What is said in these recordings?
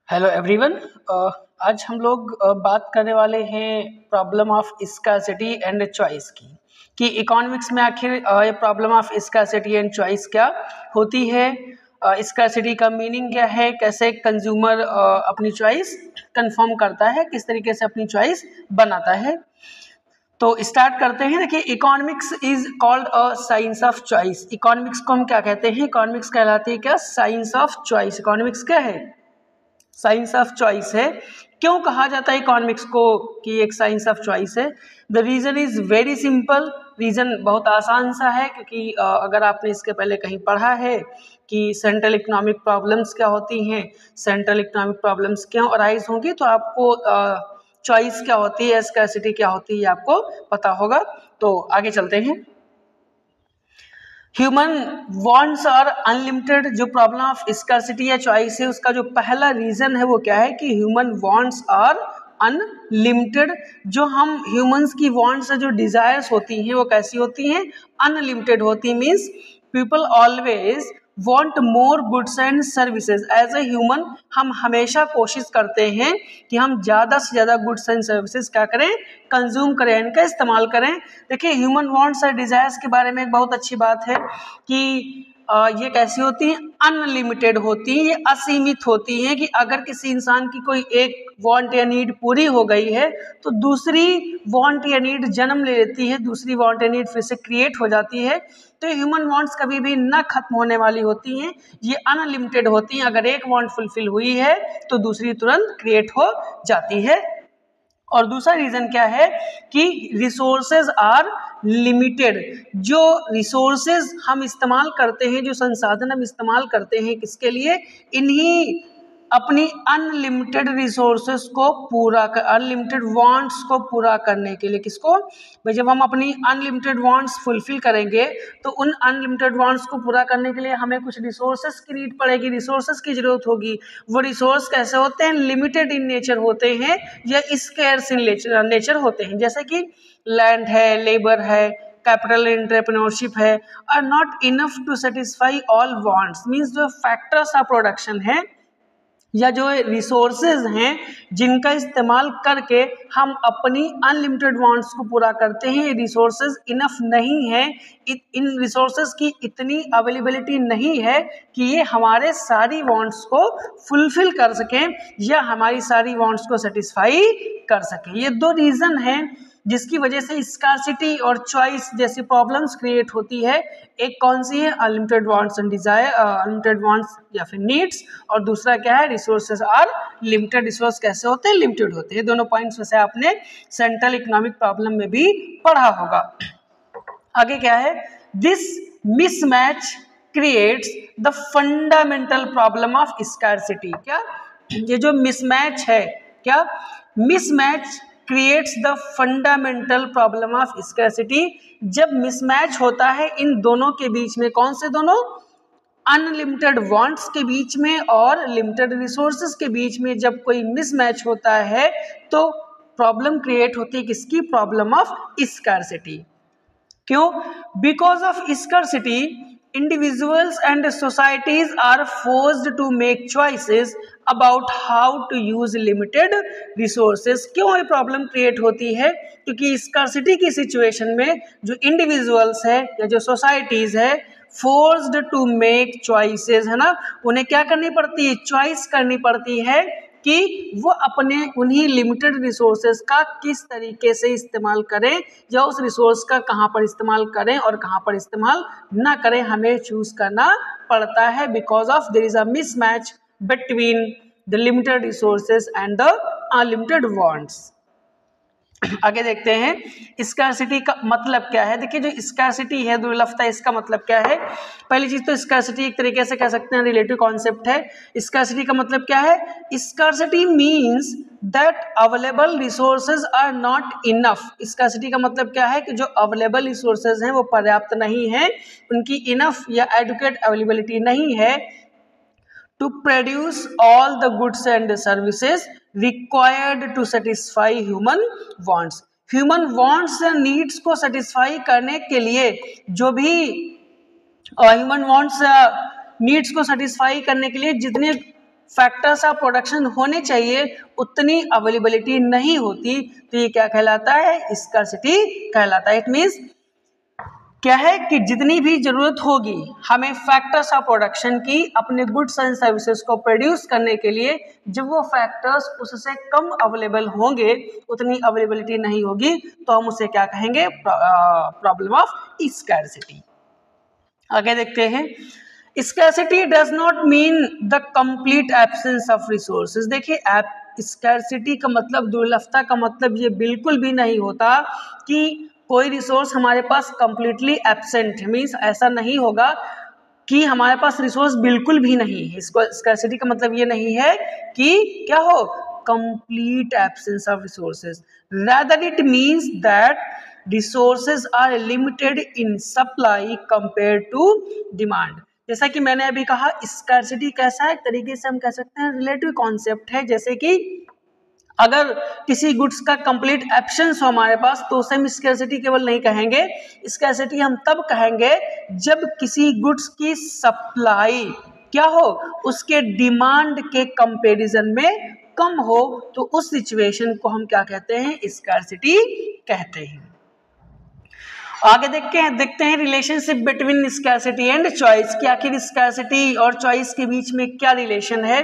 Hello everyone. आज हम लोग बात करने वाले हैं problem of scarcity and choice की कि इकोनॉमिक्स में आखिर ये problem of scarcity and choice क्या होती है, स्कार्सिटी का मीनिंग क्या है, कैसे कंज्यूमर अपनी चॉइस कंफर्म करता है, किस तरीके से अपनी चॉइस बनाता है। तो स्टार्ट करते हैं। देखिए, economics is called a science of choice. Economics को हम क्या कहते हैं? इकोनॉमिक्स कहलाती है क्या? Science of choice. इकोनॉमिक्स क्या है? साइंस ऑफ चॉइस है। क्यों कहा जाता है इकोनॉमिक्स को कि एक साइंस ऑफ चॉइस है? The reason is very simple. Reason बहुत आसान सा है, क्योंकि अगर आपने इसके पहले कहीं पढ़ा है कि सेंट्रल इकोनॉमिक प्रॉब्लम्स क्या होती हैं, सेंट्रल इकोनॉमिक प्रॉब्लम्स क्यों अराइज होंगी, तो आपको चॉइस क्या होती है, स्कैर्सिटी क्या होती है, आपको पता होगा। तो आगे चलते हैं। ह्यूमन वांट्स और अनलिमिटेड। जो प्रॉब्लम ऑफ स्कार्सिटी या चॉइस है, उसका जो पहला रीजन है वो क्या है कि ह्यूमन वांट्स और अनलिमिटेड। जो हम ह्यूमंस की वांट्स जो डिजायर्स होती हैं वो कैसी होती हैं? अनलिमिटेड होती। Means people always want more goods and services। As a human हम हमेशा कोशिश करते हैं कि हम ज़्यादा से ज़्यादा गुड्स एंड सर्विसेज क्या करें? कंज्यूम करें, इनका इस्तेमाल करें। देखिए, ह्यूमन वांट्स और डिजायर्स के बारे में एक बहुत अच्छी बात है कि ये कैसी होती हैं? अनलिमिटेड होती हैं, ये असीमित होती हैं कि अगर किसी इंसान की कोई एक वांट या नीड पूरी हो गई है तो दूसरी वांट या नीड जन्म ले लेती है, दूसरी वांट या नीड फिर से क्रिएट हो जाती है। तो ह्यूमन वांट्स कभी भी न खत्म होने वाली होती हैं, ये अनलिमिटेड होती हैं। अगर एक वांट फुलफिल हुई है तो दूसरी तुरंत क्रिएट हो जाती है। और दूसरा रीजन क्या है कि रिसोर्सेज आर लिमिटेड। जो रिसोर्सेज हम इस्तेमाल करते हैं, जो संसाधन हम इस्तेमाल करते हैं, किसके लिए? इन्हीं अपनी अनलिमिटेड रिसोर्सेज को पूरा कर, अनलिमिटेड वांट्स को पूरा करने के लिए। किसको? भाई, जब हम अपनी अनलिमिटेड वांट्स फुलफिल करेंगे तो उन अनलिमिटेड वांट्स को पूरा करने के लिए हमें कुछ रिसोर्सेज की नीड पड़ेगी, रिसोर्सेज की जरूरत होगी। वो रिसोर्स कैसे होते हैं? लिमिटेड इन नेचर होते हैं या स्केर्स इन नेचर होते हैं। जैसे कि लैंड है, लेबर है, कैपिटल एंटरप्रेन्योरशिप है, are not enough to satisfy all wants. Means जो फैक्टर्स ऑफ प्रोडक्शन है या जो रिसोर्सेज हैं जिनका इस्तेमाल करके हम अपनी अनलिमिटेड वांट्स को पूरा करते हैं, ये रिसोर्सेज इनफ नहीं है। इन रिसोर्सेज की इतनी अवेलेबिलिटी नहीं है कि ये हमारे सारी वांट्स को फुलफिल कर सकें या हमारी सारी वांट्स को सेटिस्फाई कर सकें। ये दो रीज़न हैं जिसकी वजह से स्कार्सिटी और चॉइस जैसी प्रॉब्लम्स क्रिएट होती है। एक कौन सी है? Unlimited wants and desire, unlimited wants या फिर नीड्स। और दूसरा क्या है? Resources are limited. रिसोर्स कैसे होते हैं? लिमिटेड होते हैं। दोनों पॉइंट्स वैसे आपने सेंट्रल इकोनॉमिक प्रॉब्लम में भी पढ़ा होगा। आगे क्या है? This mismatch creates the fundamental problem of scarcity. क्या? ये जो मिसमैच है, क्या? Mismatch creates the fundamental problem of scarcity. जब मिसमैच होता है इन दोनों के बीच में, कौन से दोनों? अनलिमिटेड वांट्स के बीच में और लिमिटेड रिसोर्सेज के बीच में जब कोई मिसमैच होता है तो प्रॉब्लम क्रिएट होती है। किसकी? Problem of scarcity. क्यों? Because of scarcity individuals and societies are forced to make choices about how to use limited resources। क्यों ये प्रॉब्लम क्रिएट होती है? क्योंकि स्कार्सिटी की सिचुएशन में जो इंडिविजुअल्स है या जो सोसाइटीज है, फोर्स्ड टू मेक चॉइसेस, है ना, उन्हें क्या करनी पड़ती है? चॉइस करनी पड़ती है कि वो अपने उन्हीं लिमिटेड रिसोर्सेज का किस तरीके से इस्तेमाल करें या उस रिसोर्स का कहाँ पर इस्तेमाल करें और कहाँ पर इस्तेमाल ना करें, हमें चूज करना पड़ता है। Because of their is a mismatch between the limited resources and the unlimited wants. आगे देखते हैं स्कार्सिटी का मतलब क्या है। देखिए, जो स्कार्सिटी है, दुर्लभता, इसका मतलब क्या है? पहली चीज तो स्कार्सिटी एक तरीके से कह सकते हैं रिलेटिव कॉन्सेप्ट है। स्कार्सिटी का मतलब क्या है? Scarcity means that available resources are not enough. Scarcity का मतलब क्या है कि जो अवेलेबल रिसोर्सेज हैं वो पर्याप्त नहीं है, उनकी इनफ या एडुकेट अवेलेबिलिटी नहीं है to produce all the goods and services required to satisfy human wants। Human wants या नीड्स को सेटिस्फाई करने के लिए जो भी ह्यूमन वांट्स या नीड्स को सेटिस्फाई करने के लिए जितने फैक्टर्स ऑफ प्रोडक्शन होने चाहिए उतनी अवेलेबिलिटी नहीं होती, तो ये क्या कहलाता है, स्कार्सिटी कहलाता है। इट मींस क्या है कि जितनी भी जरूरत होगी हमें फैक्टर्स ऑफ प्रोडक्शन की अपने गुड्स एंड सर्विसेज को प्रोड्यूस करने के लिए, जब वो फैक्टर्स उससे कम अवेलेबल होंगे, उतनी अवेलेबिलिटी नहीं होगी, तो हम उसे क्या कहेंगे, प्रॉब्लम ऑफ स्कैर्सिटी। आगे देखते हैं, scarcity does not mean the complete absence of resources. देखिए, स्कैर्सिटी का मतलब, दुर्लभता का मतलब ये बिल्कुल भी नहीं होता कि कोई रिसोर्स हमारे पास कंप्लीटली एब्सेंट है, मीन्स ऐसा नहीं होगा कि हमारे पास रिसोर्स बिल्कुल भी नहीं है। इसको स्कैर्सिटी का मतलब ये नहीं है कि क्या हो, complete absence of resources, rather it means that resources are limited in supply compare to demand. जैसा कि मैंने अभी कहा, स्कैर्सिटी कैसा है, एक तरीके से हम कह सकते हैं रिलेटिव कॉन्सेप्ट है। जैसे कि अगर किसी गुड्स का कंप्लीट एब्सेंस हो हमारे पास, तो उसे हम स्कैर्सिटी केवल नहीं कहेंगे, स्कैर्सिटी हम तब कहेंगे जब किसी गुड्स की सप्लाई क्या हो, उसके डिमांड के कंपैरिजन में कम हो, तो उस सिचुएशन को हम क्या कहते हैं, स्कैर्सिटी कहते हैं। आगे देखते हैं relationship between scarcity and choice, कि आखिर स्कैर्सिटी और चॉइस के बीच में क्या रिलेशन है।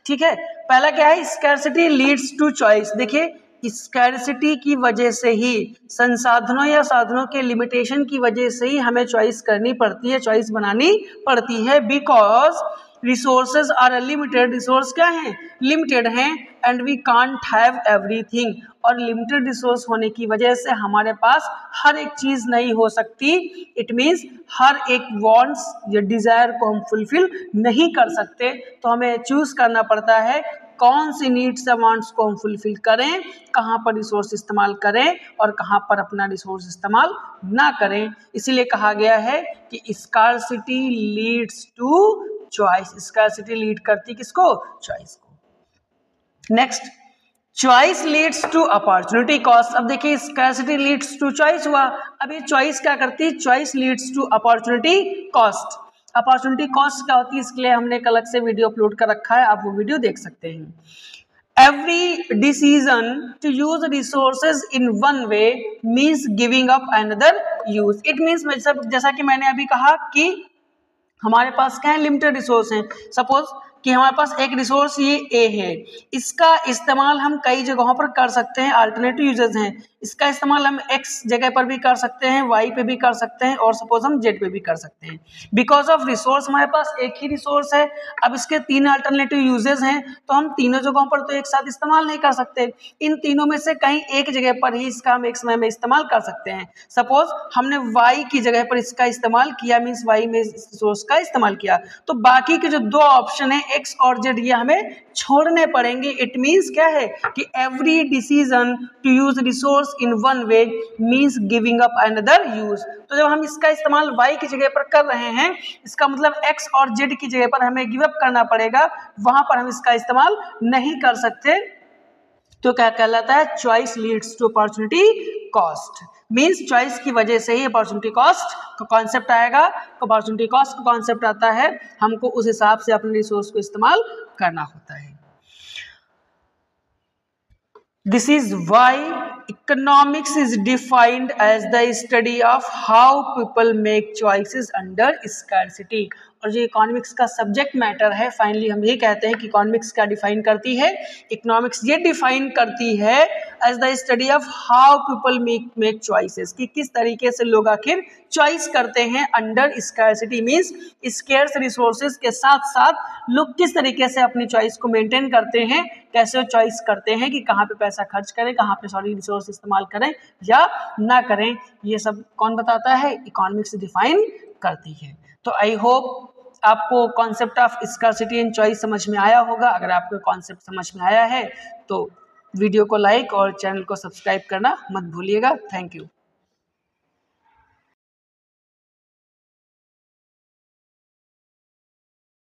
ठीक है, पहला क्या है, स्कैर्सिटी लीड्स टू चॉइस। देखिए, स्कैर्सिटी की वजह से ही, संसाधनों या साधनों के लिमिटेशन की वजह से ही हमें चॉइस करनी पड़ती है, चॉइस बनानी पड़ती है। Because resources are limited, resource क्या है, लिमिटेड हैं, and we can't have everything, और लिमिटेड रिसोर्स होने की वजह से हमारे पास हर एक चीज नहीं हो सकती। इट मीन्स हर एक वांट्स या डिजायर को हम फुलफिल नहीं कर सकते, तो हमें चूज करना पड़ता है कौन सी नीड्स या वांट्स को हम फुलफिल करें, कहाँ पर रिसोर्स इस्तेमाल करें और कहाँ पर अपना रिसोर्स इस्तेमाल ना करें। इसीलिए कहा गया है कि scarcity leads to choice, scarcity lead करती किसको, चॉइस को। Next, choice leads to opportunity cost. अब देखिए, स्कार्सिटी लीड्स टू चॉइस हुआ, अब ये चॉइस क्या करती है, choice leads to opportunity cost. Opportunity cost क्या होती है, इसके लिए हमने एक अलग से वीडियो अपलोड कर रखा है, आप वो वीडियो देख सकते हैं। Every decision to use resources in one way means giving up another use. It means जैसा कि मैंने अभी कहा कि हमारे पास क्या है, लिमिटेड रिसोर्स हैं। सपोज कि हमारे पास एक रिसोर्स ये ए है, इसका इस्तेमाल हम कई जगहों पर कर सकते हैं, अल्टरनेटिव यूजेस हैं। इसका इस्तेमाल हम एक्स जगह पर भी कर सकते हैं, वाई पे भी कर सकते हैं, और सपोज हम जेड पे भी कर सकते हैं। बिकॉज ऑफ रिसोर्स हमारे पास एक ही रिसोर्स है, अब इसके 3 अल्टरनेटिव यूजेस हैं, तो हम तीनों जगहों पर तो एक साथ इस्तेमाल नहीं कर सकते। इन तीनों में से कहीं एक जगह पर ही इसका हम एक समय में इस्तेमाल कर सकते हैं। सपोज हमने वाई की जगह पर इसका इस्तेमाल किया, मीन्स वाई में रिसोर्स का इस्तेमाल किया, तो बाकी के जो 2 ऑप्शन है एक्स और जेड, ये हमें छोड़ने पड़ेंगे। इट मीन्स क्या है कि every decision to use resource in one way means giving up another use. तो जब हम इसका इस्तेमाल वाई की जगह पर कर रहे हैं, इसका मतलब एक्स और जेड की जगह पर हमें गिव अप करना पड़ेगा, वहां पर हम इसका इस्तेमाल नहीं कर सकते। तो क्या कहलाता है, choice leads to opportunity cost. Means choice की वजह से ही अपॉर्चुनिटी कॉस्ट का कॉन्सेप्ट आएगा। अपॉर्चुनिटी कॉस्ट का कॉन्सेप्ट आता है, हमको उस हिसाब से अपने रिसोर्स को इस्तेमाल करना होता है। This is why economics is defined as the study of how people make choices under scarcity. और जो इकोनॉमिक्स का सब्जेक्ट मैटर है, फाइनली हम ये कहते हैं कि इकोनॉमिक्स क्या डिफाइन करती है, इकोनॉमिक्स ये डिफाइन करती है as the study of how people make choices, कि किस तरीके से लोग आखिर चॉइस करते हैं under scarcity. Means scarce resources के साथ साथ लोग किस तरीके से अपनी चॉइस को मेंटेन करते हैं, कैसे चॉइस करते हैं कि कहाँ पे पैसा खर्च करें, कहाँ पे रिसोर्स इस्तेमाल करें या ना करें। ये सब कौन बताता है, इकोनॉमिक्स डिफाइन करती है। तो आई होप आपको concept of scarcity and choice समझ में आया होगा। अगर आपको कॉन्सेप्ट समझ में आया है तो वीडियो को लाइक और चैनल को सब्सक्राइब करना मत भूलिएगा। Thank you.